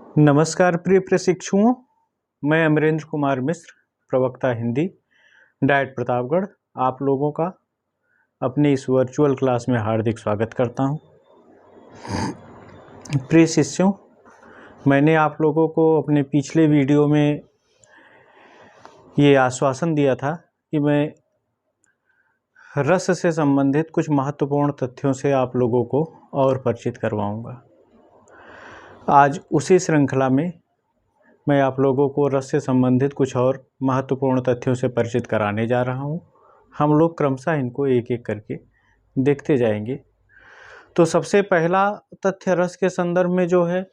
नमस्कार प्रिय प्रशिक्षुओं, मैं अमरेंद्र कुमार मिश्र, प्रवक्ता हिंदी, डाइट प्रतापगढ़, आप लोगों का अपनी इस वर्चुअल क्लास में हार्दिक स्वागत करता हूं। प्रिय शिष्यों, मैंने आप लोगों को अपने पिछले वीडियो में ये आश्वासन दिया था कि मैं रस से संबंधित कुछ महत्वपूर्ण तथ्यों से आप लोगों को और परिचित करवाऊंगा। आज उसी श्रृंखला में मैं आप लोगों को रस से संबंधित कुछ और महत्वपूर्ण तथ्यों से परिचित कराने जा रहा हूं। हम लोग क्रमशः इनको एक एक करके देखते जाएंगे। तो सबसे पहला तथ्य रस के संदर्भ में जो है,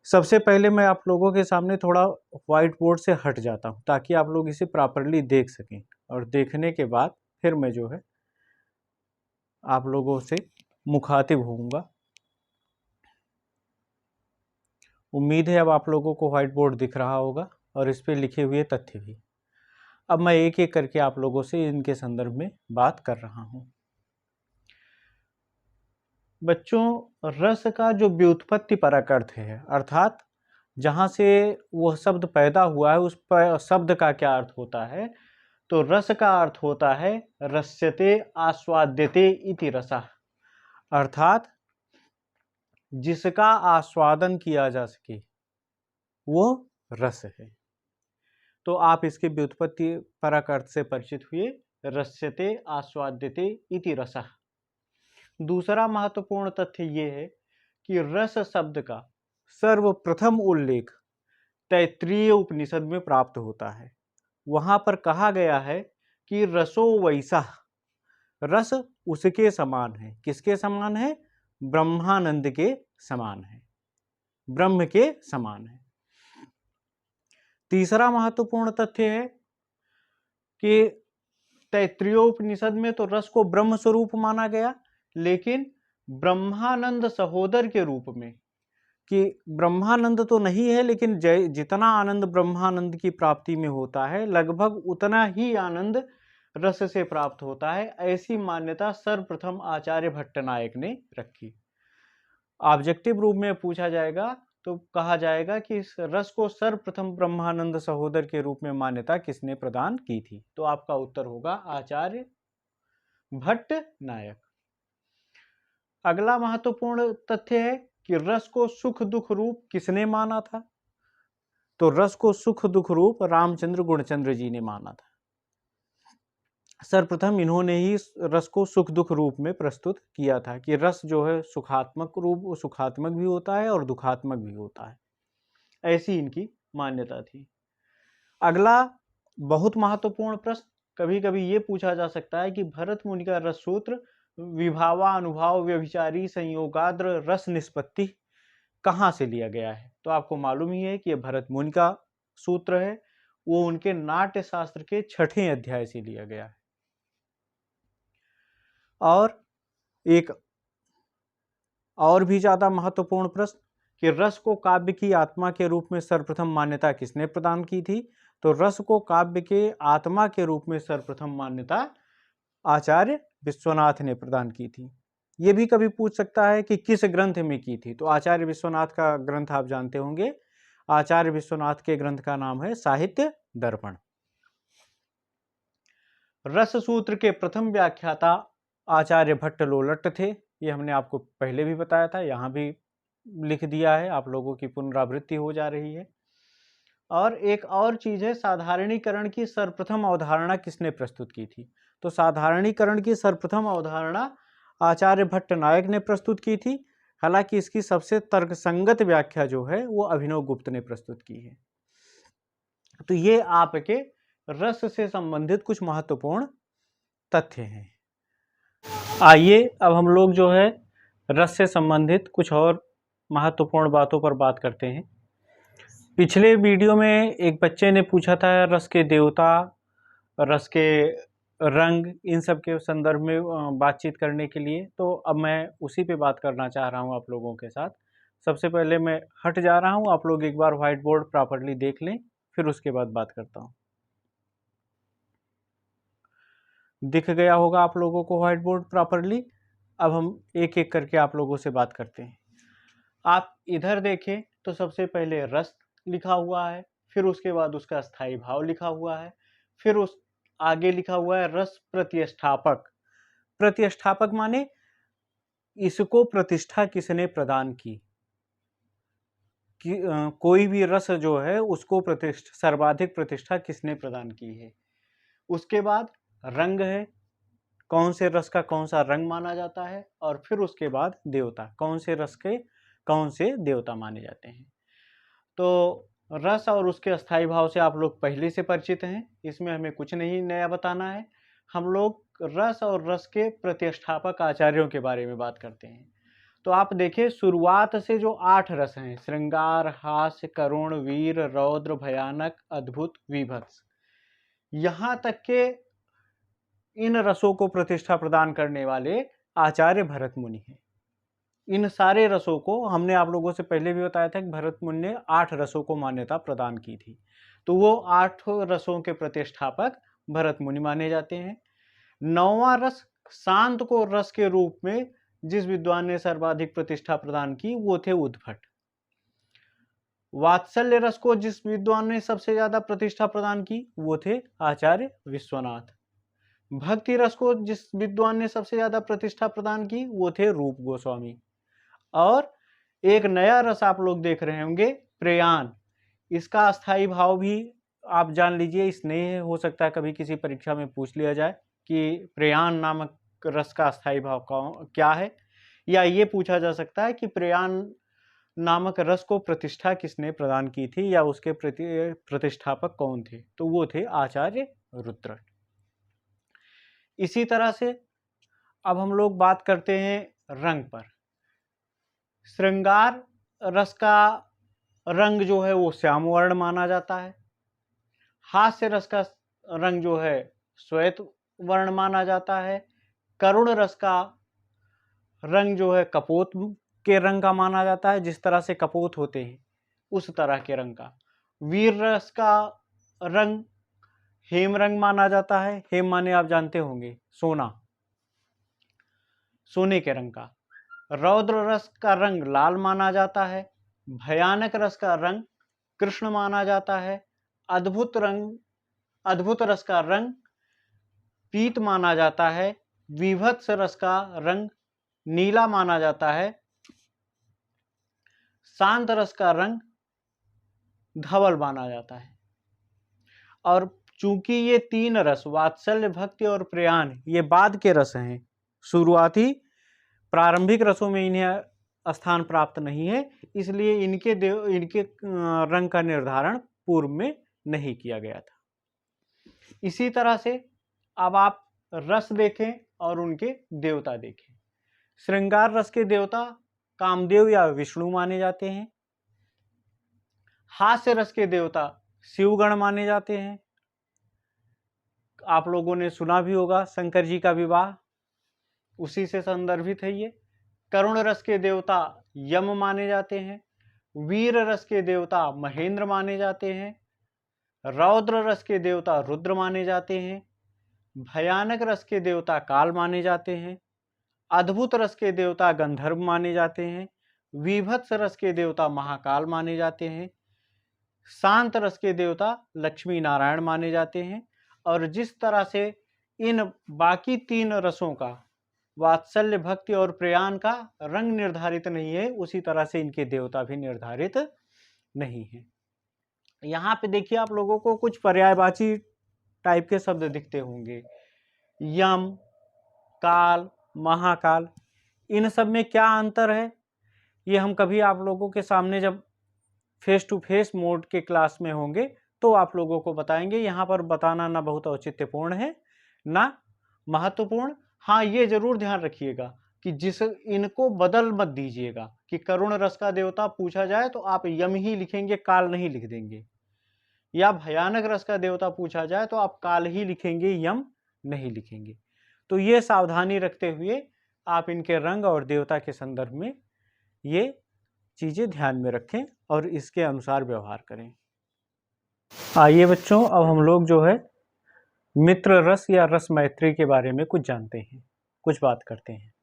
सबसे पहले मैं आप लोगों के सामने थोड़ा व्हाइट बोर्ड से हट जाता हूं ताकि आप लोग इसे प्रॉपरली देख सकें, और देखने के बाद फिर मैं जो है आप लोगों से मुखातिब होऊंगा। उम्मीद है अब आप लोगों को व्हाइट बोर्ड दिख रहा होगा और इस पर लिखे हुए तथ्य भी। अब मैं एक एक करके आप लोगों से इनके संदर्भ में बात कर रहा हूं। बच्चों, रस का जो व्युत्पत्ति परक अर्थ है, अर्थात जहां से वह शब्द पैदा हुआ है उस शब्द का क्या अर्थ होता है, तो रस का अर्थ होता है रस्यते आस्वाद्यते इति रसः, अर्थात जिसका आस्वादन किया जा सके वो रस है। तो आप इसके व्युत्पत्ति परक अर्थ से परिचित हुए, रस्यते आस्वाद्यते इति रसः। दूसरा महत्वपूर्ण तथ्य ये है कि रस शब्द का सर्वप्रथम उल्लेख तैत्तिरीय उपनिषद में प्राप्त होता है। वहां पर कहा गया है कि रसो वैसा, रस उसके समान है। किसके समान है? ब्रह्मानंद के समान है, ब्रह्म के समान है। तीसरा महत्वपूर्ण तथ्य है कि तैत्तिरीयोपनिषद में तो रस को ब्रह्म स्वरूप माना गया, लेकिन ब्रह्मानंद सहोदर के रूप में, कि ब्रह्मानंद तो नहीं है लेकिन जितना आनंद ब्रह्मानंद की प्राप्ति में होता है लगभग उतना ही आनंद रस से प्राप्त होता है। ऐसी मान्यता सर्वप्रथम आचार्य भट्टनायक ने रखी। ऑब्जेक्टिव रूप में पूछा जाएगा तो कहा जाएगा कि इस रस को सर्वप्रथम ब्रह्मानंद सहोदर के रूप में मान्यता किसने प्रदान की थी? तो आपका उत्तर होगा आचार्य भट्टनायक। अगला महत्वपूर्ण तथ्य है कि रस को सुख दुख रूप किसने माना था? तो रस को सुख दुख रूप रामचंद्र गुणचंद्र जी ने माना था। सर्वप्रथम इन्होंने ही रस को सुख दुख रूप में प्रस्तुत किया था कि रस जो है सुखात्मक रूप, सुखात्मक भी होता है और दुखात्मक भी होता है। ऐसी इनकी मान्यता थी। अगला बहुत महत्वपूर्ण प्रश्न कभी कभी ये पूछा जा सकता है कि भरत मुनि का रस सूत्र विभावा अनुभाव व्यभिचारी संयोगाद्र रस निष्पत्ति कहाँ से लिया गया है? तो आपको मालूम ही है कि यह भरत मुनि का सूत्र है, वो उनके नाट्य शास्त्र के 6ठे अध्याय से लिया गया है। और एक और भी ज्यादा महत्वपूर्ण प्रश्न कि रस को काव्य की आत्मा के रूप में सर्वप्रथम मान्यता किसने प्रदान की थी? तो रस को काव्य के आत्मा के रूप में सर्वप्रथम मान्यता आचार्य विश्वनाथ ने प्रदान की थी। ये भी कभी पूछ सकता है कि किस ग्रंथ में की थी? तो आचार्य विश्वनाथ का ग्रंथ आप जानते होंगे। आचार्य विश्वनाथ के ग्रंथ का नाम है साहित्य दर्पण। रस सूत्र के प्रथम व्याख्याता आचार्य भट्ट लोलट थे। ये हमने आपको पहले भी बताया था, यहाँ भी लिख दिया है, आप लोगों की पुनरावृत्ति हो जा रही है। और एक और चीज है, साधारणीकरण की सर्वप्रथम अवधारणा किसने प्रस्तुत की थी? तो साधारणीकरण की सर्वप्रथम अवधारणा आचार्य भट्टनायक ने प्रस्तुत की थी। हालांकि इसकी सबसे तर्कसंगत व्याख्या जो है वो अभिनव गुप्त ने प्रस्तुत की है। तो ये आपके रस से संबंधित कुछ महत्वपूर्ण तथ्य हैं। आइए अब हम लोग जो है रस से संबंधित कुछ और महत्वपूर्ण बातों पर बात करते हैं। पिछले वीडियो में एक बच्चे ने पूछा था रस के देवता, रस के रंग, इन सब के संदर्भ में बातचीत करने के लिए। तो अब मैं उसी पे बात करना चाह रहा हूँ आप लोगों के साथ। सबसे पहले मैं हट जा रहा हूँ, आप लोग एक बार व्हाइट बोर्ड प्रॉपरली देख लें, फिर उसके बाद बात करता हूँ। दिख गया होगा आप लोगों को व्हाइट बोर्ड प्रॉपरली। अब हम एक एक करके आप लोगों से बात करते हैं। आप इधर देखें तो सबसे पहले रस लिखा हुआ है, फिर उसके बाद उसका स्थायी भाव लिखा हुआ है, फिर उस आगे लिखा हुआ है रस प्रतिष्ठापक। प्रतिष्ठापक माने इसको प्रतिष्ठा किसने प्रदान की, कि कोई भी रस जो है उसको सर्वाधिक प्रतिष्ठा किसने प्रदान की है। उसके बाद रंग है, कौन से रस का कौन सा रंग माना जाता है, और फिर उसके बाद देवता, कौन से रस के कौन से देवता माने जाते हैं। तो रस और उसके अस्थाई भाव से आप लोग पहले से परिचित हैं, इसमें हमें कुछ नहीं नया बताना है। हम लोग रस और रस के प्रतिष्ठापक आचार्यों के बारे में बात करते हैं। तो आप देखिए, शुरुआत से जो 8 रस हैं, श्रृंगार, हास्य, करुण, वीर, रौद्र, भयानक, अद्भुत, विभत्स, यहाँ तक के इन रसों को प्रतिष्ठा प्रदान करने वाले आचार्य भरत मुनि हैं। इन सारे रसों को हमने आप लोगों से पहले भी बताया था कि भरत मुनि ने 8 रसों को मान्यता प्रदान की थी। तो वो 8 रसों के प्रतिष्ठापक भरत मुनि माने जाते हैं। 9वां रस शांत को रस के रूप में जिस विद्वान ने सर्वाधिक प्रतिष्ठा प्रदान की वो थे उद्भट। वात्सल्य रस को जिस विद्वान ने सबसे ज्यादा प्रतिष्ठा प्रदान की वो थे आचार्य विश्वनाथ। भक्ति रस को जिस विद्वान ने सबसे ज्यादा प्रतिष्ठा प्रदान की वो थे रूप गोस्वामी। और एक नया रस आप लोग देख रहे होंगे, प्रयाण। इसका अस्थाई भाव भी आप जान लीजिए, स्नेह हो सकता है कभी किसी परीक्षा में पूछ लिया जाए कि प्रयाण नामक रस का अस्थाई भाव क्या है, या ये पूछा जा सकता है कि प्रयाण नामक रस को प्रतिष्ठा किसने प्रदान की थी, या उसके प्रतिष्ठापक कौन थे। तो वो थे आचार्य रुद्र। इसी तरह से अब हम लोग बात करते हैं रंग पर। श्रृंगार रस का रंग जो है वो श्याम वर्ण माना जाता है। हास्य रस का रंग जो है श्वेत वर्ण माना जाता है। करुण रस का रंग जो है कपोत के रंग का माना जाता है, जिस तरह से कपोत होते हैं उस तरह के रंग का। वीर रस का रंग हेम रंग माना जाता है। हेम माने आप जानते होंगे सोना, सोने के रंग का। रौद्र रस का रंग लाल माना जाता है। भयानक रस का रंग कृष्ण माना जाता है। अद्भुत रस का रंग पीत माना जाता है। विभत्स रस का रंग नीला माना जाता है। शांत रस का रंग धवल माना जाता है। और चूंकि ये 3 रस वात्सल्य, भक्ति और प्रयाण ये बाद के रस हैं, शुरुआती प्रारंभिक रसों में इन्हें स्थान प्राप्त नहीं है, इसलिए इनके रंग का निर्धारण पूर्व में नहीं किया गया था। इसी तरह से अब आप रस देखें और उनके देवता देखें। श्रृंगार रस के देवता कामदेव या विष्णु माने जाते हैं। हास्य रस के देवता शिवगण माने जाते हैं। आप लोगों ने सुना भी होगा शंकर जी का विवाह, उसी से संदर्भित है ये। करुण रस के देवता यम माने जाते हैं। वीर रस के देवता महेंद्र माने जाते हैं। रौद्र रस के देवता रुद्र माने जाते हैं। भयानक रस के देवता काल माने जाते हैं। अद्भुत रस के देवता गंधर्व माने जाते हैं। विभत्स रस के देवता महाकाल माने जाते हैं। शांत रस के देवता लक्ष्मी नारायण माने जाते हैं। और जिस तरह से इन बाकी 3 रसों का वात्सल्य, भक्ति और प्रयाण का रंग निर्धारित नहीं है, उसी तरह से इनके देवता भी निर्धारित नहीं है। यहाँ पे देखिए आप लोगों को कुछ पर्यायवाची टाइप के शब्द दिखते होंगे, यम, काल, महाकाल। इन सब में क्या अंतर है, ये हम कभी आप लोगों के सामने जब फेस टू फेस मोड के क्लास में होंगे तो आप लोगों को बताएंगे। यहाँ पर बताना ना बहुत औचित्यपूर्ण है ना महत्वपूर्ण। हाँ, ये जरूर ध्यान रखिएगा कि इनको बदल मत दीजिएगा कि करुण रस का देवता पूछा जाए तो आप यम ही लिखेंगे, काल नहीं लिख देंगे, या भयानक रस का देवता पूछा जाए तो आप काल ही लिखेंगे, यम नहीं लिखेंगे। तो ये सावधानी रखते हुए आप इनके रंग और देवता के संदर्भ में ये चीजें ध्यान में रखें और इसके अनुसार व्यवहार करें। आइए बच्चों, अब हम लोग जो है मित्र रस या रस मैत्री के बारे में कुछ जानते हैं, कुछ बात करते हैं।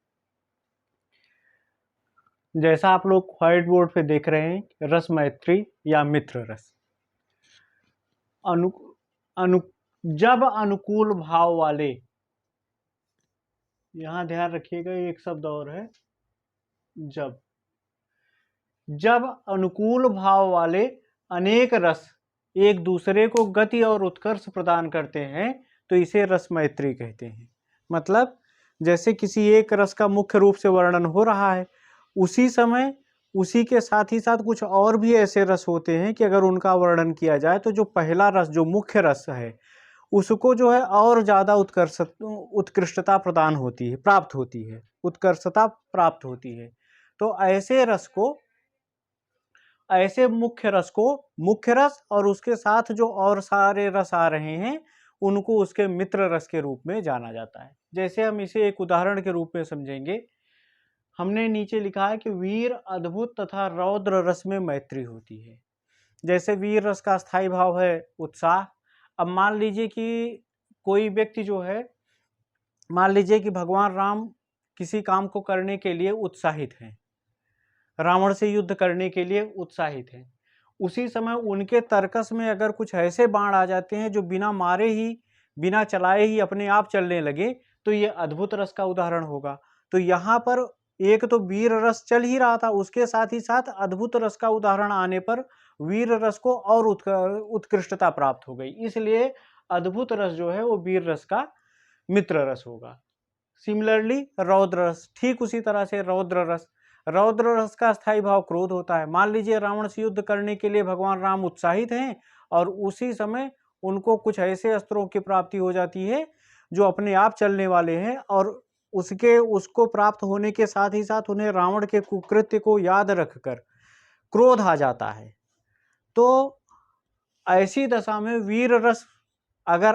जैसा आप लोग व्हाइट बोर्ड पे देख रहे हैं, रस मैत्री या मित्र रस। अनु, अनु जब अनुकूल भाव वाले, यहां ध्यान रखिएगा एक शब्द और है जब। जब अनुकूल भाव वाले अनेक रस एक दूसरे को गति और उत्कर्ष प्रदान करते हैं तो इसे रस मैत्री कहते हैं। मतलब जैसे किसी एक रस का मुख्य रूप से वर्णन हो रहा है, उसी समय उसी के साथ ही साथ कुछ और भी ऐसे रस होते हैं कि अगर उनका वर्णन किया जाए तो जो पहला रस, जो मुख्य रस है, उसको जो है और ज़्यादा उत्कृष्टता प्रदान होती है, प्राप्त होती है, उत्कर्षता प्राप्त होती है। तो ऐसे मुख्य रस को मुख्य रस और उसके साथ जो और सारे रस आ रहे हैं उनको उसके मित्र रस के रूप में जाना जाता है। जैसे हम इसे एक उदाहरण के रूप में समझेंगे, हमने नीचे लिखा है कि वीर, अद्भुत तथा रौद्र रस में मैत्री होती है। जैसे वीर रस का स्थायी भाव है उत्साह। अब मान लीजिए कि कोई व्यक्ति जो है, मान लीजिए कि भगवान राम किसी काम को करने के लिए उत्साहित हैं, रावण से युद्ध करने के लिए उत्साहित हैं। उसी समय उनके तर्कस में अगर कुछ ऐसे बाण आ जाते हैं जो बिना मारे ही, बिना चलाए ही अपने आप चलने लगे, तो ये अद्भुत रस का उदाहरण होगा। तो यहाँ पर एक तो वीर रस चल ही रहा था, उसके साथ ही साथ अद्भुत रस का उदाहरण आने पर वीर रस को और उत्कृष्टता प्राप्त हो गई, इसलिए अद्भुत रस जो है वो वीर रस का मित्र रस होगा। सिमिलरली रौद्र रस, ठीक उसी तरह से रौद्र रस का स्थायी भाव क्रोध होता है। मान लीजिए रावण से युद्ध करने के लिए भगवान राम उत्साहित हैं और उसी समय उनको कुछ ऐसे अस्त्रों की प्राप्ति हो जाती है जो अपने आप चलने वाले हैं, और उसको प्राप्त होने के साथ ही साथ उन्हें रावण के कुकृत्य को याद रखकर क्रोध आ जाता है। तो ऐसी दशा में वीर रस, अगर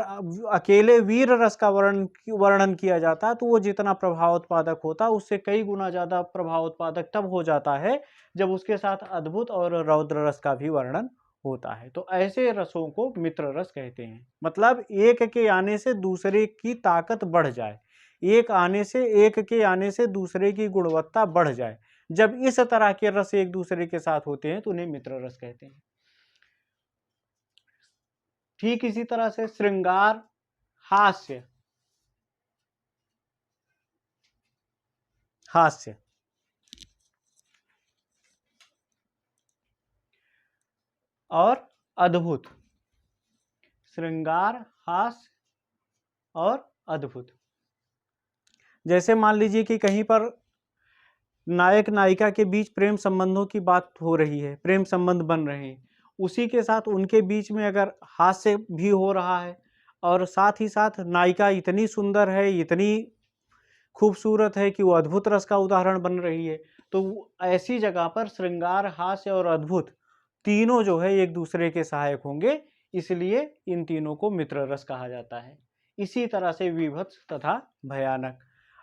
अकेले वीर रस का वर्णन किया जाता है तो वो जितना प्रभाव उत्पादक होता है उससे कई गुना ज्यादा प्रभाव उत्पादक तब हो जाता है जब उसके साथ अद्भुत और रौद्र रस का भी वर्णन होता है। तो ऐसे रसों को मित्र रस कहते हैं। मतलब एक के आने से दूसरे की ताकत बढ़ जाए, एक के आने से दूसरे की गुणवत्ता बढ़ जाए, जब इस तरह के रस एक दूसरे के साथ होते हैं तो उन्हें मित्र रस कहते हैं। ठीक इसी तरह से श्रृंगार, हास्य और अद्भुत, श्रृंगार, हास्य और अद्भुत। जैसे मान लीजिए कि कहीं पर नायक नायिका के बीच प्रेम संबंधों की बात हो रही है, प्रेम संबंध बन रहे हैं, उसी के साथ उनके बीच में अगर हास्य भी हो रहा है और साथ ही साथ नायिका इतनी सुंदर है, इतनी खूबसूरत है कि वो अद्भुत रस का उदाहरण बन रही है, तो ऐसी जगह पर श्रृंगार, हास्य और अद्भुत तीनों जो है एक दूसरे के सहायक होंगे, इसलिए इन तीनों को मित्र रस कहा जाता है। इसी तरह से विभत्स तथा भयानक,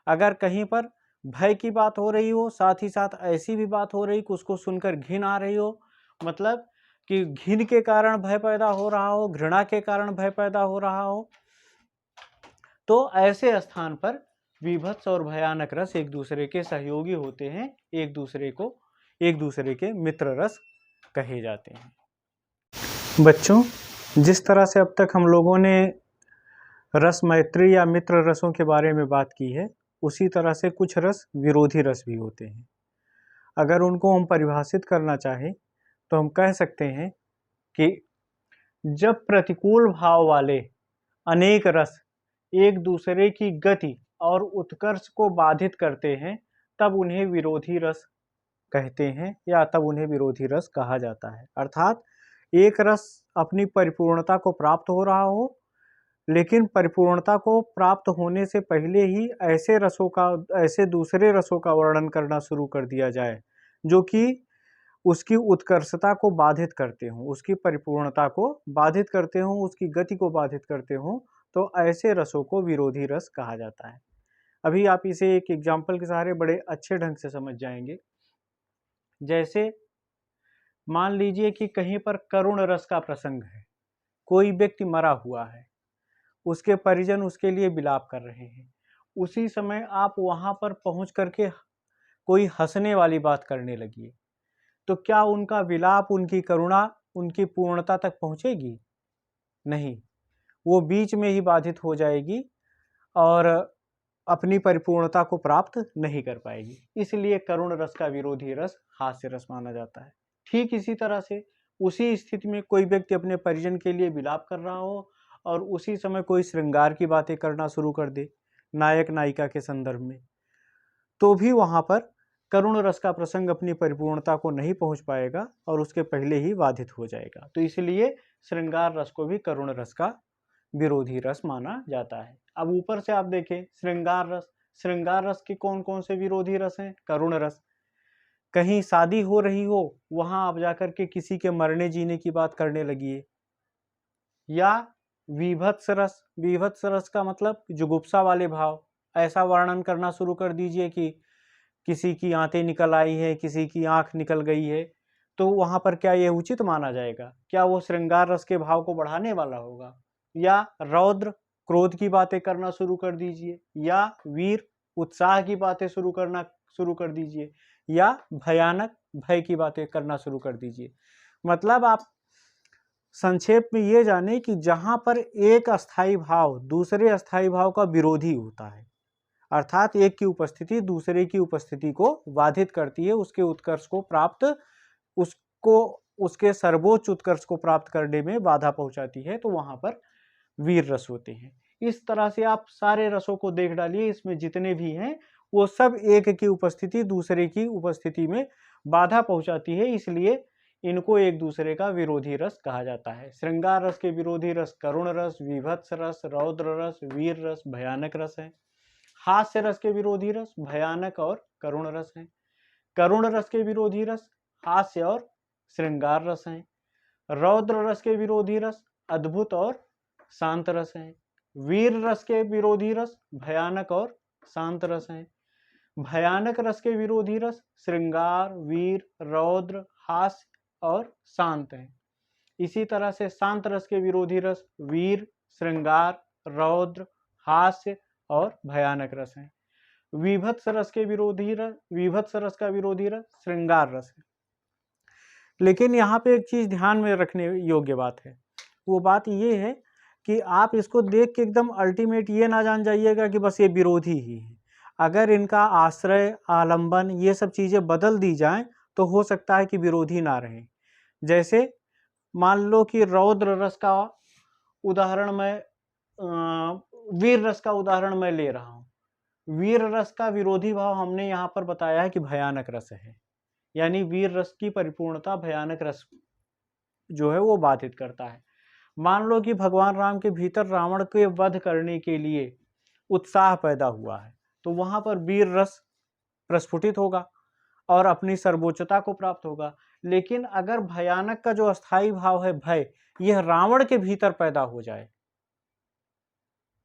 अगर कहीं पर भय की बात हो रही हो, साथ ही साथ ऐसी भी बात हो रही कि उसको सुनकर घिन आ रही हो, मतलब कि घिन के कारण भय पैदा हो रहा हो, घृणा के कारण भय पैदा हो रहा हो, तो ऐसे स्थान पर विभत्स और भयानक रस एक दूसरे के सहयोगी होते हैं, एक दूसरे के मित्र रस कहे जाते हैं। बच्चों, जिस तरह से अब तक हम लोगों ने रस मैत्री या मित्र रसों के बारे में बात की है, उसी तरह से कुछ रस विरोधी रस भी होते हैं। अगर उनको हम परिभाषित करना चाहें तो हम कह सकते हैं कि जब प्रतिकूल भाव वाले अनेक रस एक दूसरे की गति और उत्कर्ष को बाधित करते हैं तब उन्हें विरोधी रस कहते हैं, या तब उन्हें विरोधी रस कहा जाता है। अर्थात एक रस अपनी परिपूर्णता को प्राप्त हो रहा हो, लेकिन परिपूर्णता को प्राप्त होने से पहले ही ऐसे दूसरे रसों का वर्णन करना शुरू कर दिया जाए जो कि उसकी उत्कर्षता को बाधित करते हों, उसकी परिपूर्णता को बाधित करते हों, उसकी गति को बाधित करते हों, तो ऐसे रसों को विरोधी रस कहा जाता है। अभी आप इसे एक एग्जाम्पल के सहारे बड़े अच्छे ढंग से समझ जाएंगे। जैसे मान लीजिए कि कहीं पर करुण रस का प्रसंग है, कोई व्यक्ति मरा हुआ है, उसके परिजन उसके लिए विलाप कर रहे हैं, उसी समय आप वहां पर पहुंच करके कोई हंसने वाली बात करने लगी है, तो क्या उनका विलाप, उनकी करुणा उनकी पूर्णता तक पहुंचेगी? नहीं, वो बीच में ही बाधित हो जाएगी और अपनी परिपूर्णता को प्राप्त नहीं कर पाएगी। इसलिए करुण रस का विरोधी रस हास्य रस माना जाता है। ठीक इसी तरह से उसी स्थिति में कोई व्यक्ति अपने परिजन के लिए विलाप कर रहा हो और उसी समय कोई श्रृंगार की बातें करना शुरू कर दे नायक नायिका के संदर्भ में, तो भी वहां पर करुण रस का प्रसंग अपनी परिपूर्णता को नहीं पहुंच पाएगा और उसके पहले ही बाधित हो जाएगा। तो इसलिए श्रृंगार रस को भी करुण रस का विरोधी रस माना जाता है। अब ऊपर से आप देखें श्रृंगार रस के कौन कौन से विरोधी रस हैं? करुण रस। कहीं शादी हो रही हो, वहां आप जाकर के किसी के मरने जीने की बात करने लगिए। या विभत्स रस का मतलब जुगुप्सा वाले भाव, ऐसा वर्णन करना शुरू कर दीजिए कि किसी की आंतें निकल आई है, किसी की आंख निकल गई है, तो वहां पर क्या यह उचित माना जाएगा? क्या वो श्रृंगार रस के भाव को बढ़ाने वाला होगा? या रौद्र क्रोध की बातें करना शुरू कर दीजिए, या वीर उत्साह की बातें शुरू कर दीजिए, या भयानक भय की बातें करना शुरू कर दीजिए। मतलब आप संक्षेप में ये जाने कि जहां पर एक अस्थाई भाव दूसरे अस्थाई भाव का विरोधी होता है, अर्थात एक की उपस्थिति दूसरे की उपस्थिति को बाधित करती है, उसके उत्कर्ष को प्राप्त, उसके सर्वोच्च उत्कर्ष को प्राप्त करने में बाधा पहुंचाती है, तो वहां पर वीर रस होते हैं। इस तरह से आप सारे रसों को देख डालिए, इसमें जितने भी हैं वो सब एक की उपस्थिति दूसरे की उपस्थिति में बाधा पहुंचाती है, इसलिए इनको एक दूसरे का विरोधी रस कहा जाता है। श्रृंगार रस के विरोधी रस करुण रस, विभत्स रस, रौद्र रस, वीर रस, भयानक रस है। हास्य रस के विरोधी रस भयानक और करुण रस है। करुण रस के विरोधी रस हास्य और श्रृंगार रस है। रौद्र रस के विरोधी रस अद्भुत और शांत रस है। वीर रस के विरोधी रस भयानक और शांत रस है। भयानक रस के विरोधी रस श्रृंगार, वीर, रौद्र, हास्य और शांत है। इसी तरह से शांत रस के विरोधी रस वीर, श्रृंगार, रौद्र, हास्य और भयानक रस है। विभत्स रस का विरोधी रस श्रृंगार रस है। लेकिन यहाँ पे एक चीज ध्यान में रखने योग्य बात है, वो बात ये है कि आप इसको देख के एकदम अल्टीमेट ये ना जान जाइएगा कि बस ये विरोधी ही है। अगर इनका आश्रय, आलंबन, ये सब चीजें बदल दी जाएं तो हो सकता है कि विरोधी ना रहे। जैसे मान लो कि रौद्र रस का उदाहरण वीर रस का उदाहरण मैं ले रहा हूं। वीर रस का विरोधी भाव हमने यहां पर बताया है कि भयानक रस है, यानी वीर रस की परिपूर्णता भयानक रस जो है वो बाधित करता है। मान लो कि भगवान राम के भीतर रावण के वध करने के लिए उत्साह पैदा हुआ है, तो वहां पर वीर रस प्रस्फुटित होगा और अपनी सर्वोच्चता को प्राप्त होगा। लेकिन अगर भयानक का जो अस्थाई भाव है भय, यह रावण के भीतर पैदा हो जाए,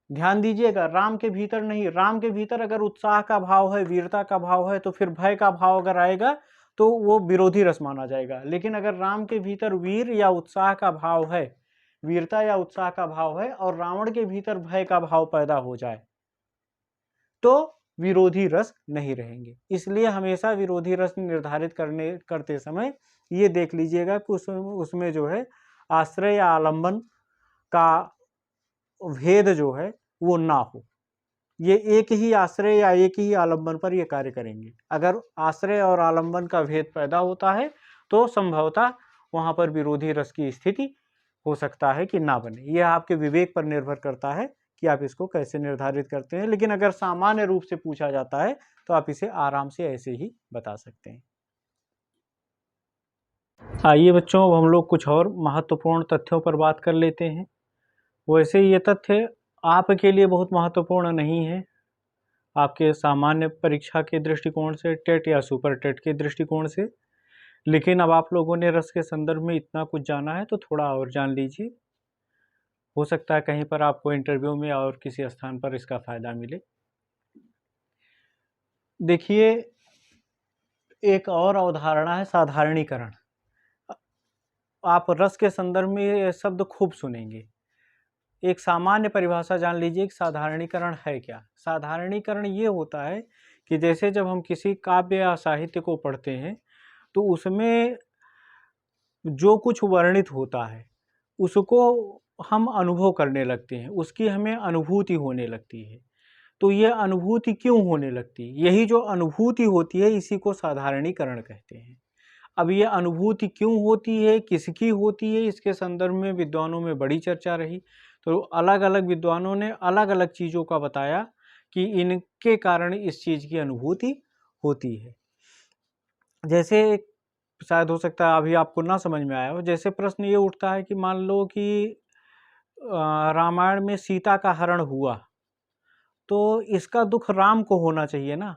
ध्यान दीजिएगा, राम के भीतर नहीं, राम के भीतर अगर उत्साह का भाव है, वीरता का भाव है, तो फिर भय का भाव अगर आएगा तो वो विरोधी रस माना जाएगा। लेकिन अगर राम के भीतर वीर या उत्साह का भाव है, वीरता या उत्साह का भाव है और रावण के भीतर भय का भाव पैदा हो जाए, तो विरोधी रस नहीं रहेंगे। इसलिए हमेशा विरोधी रस निर्धारित करते समय ये देख लीजिएगा कि उसमें जो है आश्रय या आलंबन का भेद जो है वो ना हो। ये एक ही आश्रय या एक ही आलंबन पर ये कार्य करेंगे। अगर आश्रय और आलंबन का भेद पैदा होता है तो संभवतः वहां पर विरोधी रस की स्थिति हो सकता है कि ना बने। यह आपके विवेक पर निर्भर करता है कि आप इसको कैसे निर्धारित करते हैं। लेकिन अगर सामान्य रूप से पूछा जाता है तो आप इसे आराम से ऐसे ही बता सकते हैं। आइए बच्चों, अब हम लोग कुछ और महत्वपूर्ण तथ्यों पर बात कर लेते हैं। वैसे ये तथ्य आपके लिए बहुत महत्वपूर्ण नहीं है, आपके सामान्य परीक्षा के दृष्टिकोण से, टेट या सुपर टेट के दृष्टिकोण से, लेकिन अब आप लोगों ने रस के संदर्भ में इतना कुछ जाना है तो थोड़ा और जान लीजिए। हो सकता है कहीं पर आपको इंटरव्यू में और किसी स्थान पर इसका फायदा मिले। देखिए, एक और अवधारणा है साधारणीकरण। आप रस के संदर्भ में ये शब्द खूब सुनेंगे। एक सामान्य परिभाषा जान लीजिए कि साधारणीकरण है क्या। साधारणीकरण ये होता है कि जैसे जब हम किसी काव्य या साहित्य को पढ़ते हैं तो उसमें जो कुछ वर्णित होता है उसको हम अनुभव करने लगते हैं, उसकी हमें अनुभूति होने लगती है। तो ये अनुभूति क्यों होने लगती है? यही जो अनुभूति होती है इसी को साधारणीकरण कहते हैं। अब ये अनुभूति क्यों होती है, किसकी होती है, इसके संदर्भ में विद्वानों में बड़ी चर्चा रही। तो अलग अलग विद्वानों ने अलग अलग चीज़ों का बताया कि इनके कारण इस चीज़ की अनुभूति होती है। जैसे शायद हो सकता है अभी आपको ना समझ में आया हो, जैसे प्रश्न ये उठता है कि मान लो कि रामायण में सीता का हरण हुआ, तो इसका दुख राम को होना चाहिए ना।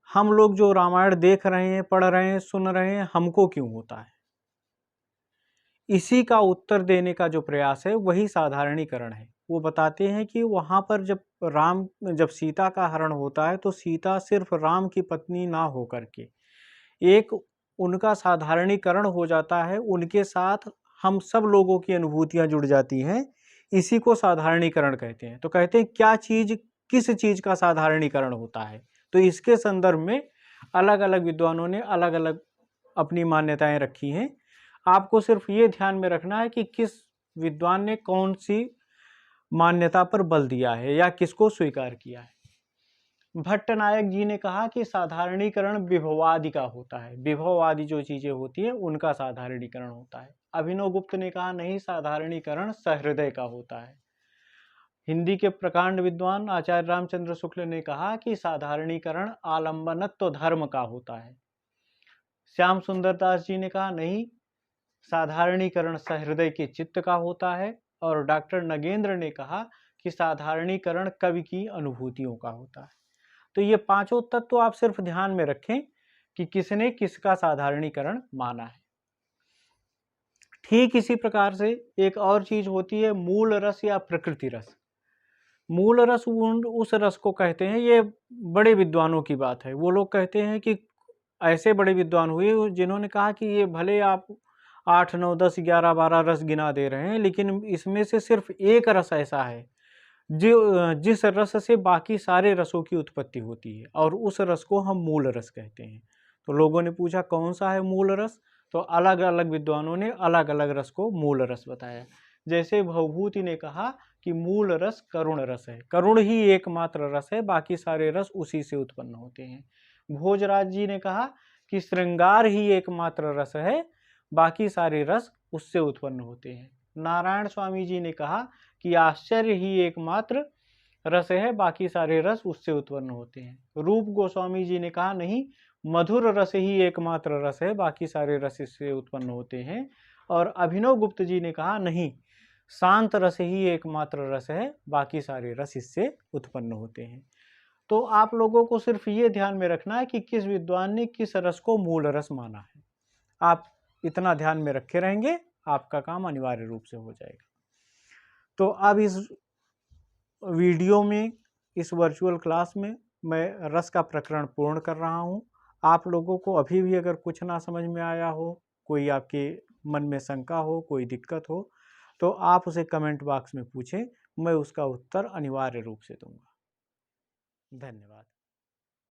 हम लोग जो रामायण देख रहे हैं, पढ़ रहे हैं, सुन रहे हैं, हमको क्यों होता है? इसी का उत्तर देने का जो प्रयास है वही साधारणीकरण है। वो बताते हैं कि वहाँ पर जब सीता का हरण होता है तो सीता सिर्फ राम की पत्नी ना होकर के एक उनका साधारणीकरण हो जाता है, उनके साथ हम सब लोगों की अनुभूतियां जुड़ जाती हैं। इसी को साधारणीकरण कहते हैं। तो कहते हैं क्या चीज किस चीज का साधारणीकरण होता है। तो इसके संदर्भ में अलग अलग विद्वानों ने अलग अलग अपनी मान्यताएं रखी हैं। आपको सिर्फ ये ध्यान में रखना है कि किस विद्वान ने कौन सी मान्यता पर बल दिया है या किसको स्वीकार किया है। भट्टनायक जी ने कहा कि साधारणीकरण विभवादि का होता है, विभवादि जो चीजें होती है उनका साधारणीकरण होता है। अभिनव गुप्त ने कहा नहीं, साधारणीकरण सहृदय का होता है। हिंदी के प्रकांड विद्वान आचार्य रामचंद्र शुक्ल ने कहा कि साधारणीकरण आलंबनत्व धर्म का होता है। श्याम सुंदर दास जी ने कहा नहीं, साधारणीकरण सहृदय के चित्त का होता है। और डॉक्टर नगेंद्र ने कहा कि साधारणीकरण कवि की अनुभूतियों का होता है। तो ये पांचों तत्व आप सिर्फ ध्यान में रखें कि किसने किसका साधारणीकरण माना है। ठीक इसी प्रकार से एक और चीज होती है मूल रस या प्रकृति रस। मूल रस उस रस को कहते हैं, ये बड़े विद्वानों की बात है। वो लोग कहते हैं कि ऐसे बड़े विद्वान हुए जिन्होंने कहा कि ये भले आप 8, 9, 10, 11, 12 रस गिना दे रहे हैं, लेकिन इसमें से सिर्फ एक रस ऐसा है जिस रस से बाकी सारे रसों की उत्पत्ति होती है, और उस रस को हम मूल रस कहते हैं। तो लोगों ने पूछा कौन सा है मूल रस, तो अलग अलग विद्वानों ने अलग अलग रस को मूल रस बताया। जैसे भवभूति ने कहा कि मूल रस करुण रस है, करुण ही एकमात्र रस है, बाकी सारे रस उसी से उत्पन्न होते हैं। भोजराज जी ने कहा कि श्रृंगार ही एकमात्र रस है, बाकी सारे रस उससे उत्पन्न होते हैं। नारायण स्वामी जी ने कहा कि आश्चर्य ही एकमात्र रस है, बाकी सारे रस उससे उत्पन्न होते हैं। रूप गोस्वामी जी ने कहा नहीं, मधुर रस ही एकमात्र रस है, बाकी सारे रस इससे उत्पन्न होते हैं। और अभिनव गुप्त जी ने कहा नहीं, शांत रस ही एकमात्र रस है, बाकी सारे रस इससे उत्पन्न होते हैं। तो आप लोगों को सिर्फ ये ध्यान में रखना है कि किस विद्वान ने किस रस को मूल रस माना है। आप इतना ध्यान में रखे रहेंगे, आपका काम अनिवार्य रूप से हो जाएगा। तो अब इस वीडियो में, इस वर्चुअल क्लास में मैं रस का प्रकरण पूर्ण कर रहा हूं। आप लोगों को अभी भी अगर कुछ ना समझ में आया हो, कोई आपके मन में शंका हो, कोई दिक्कत हो, तो आप उसे कमेंट बॉक्स में पूछें, मैं उसका उत्तर अनिवार्य रूप से दूंगा। धन्यवाद।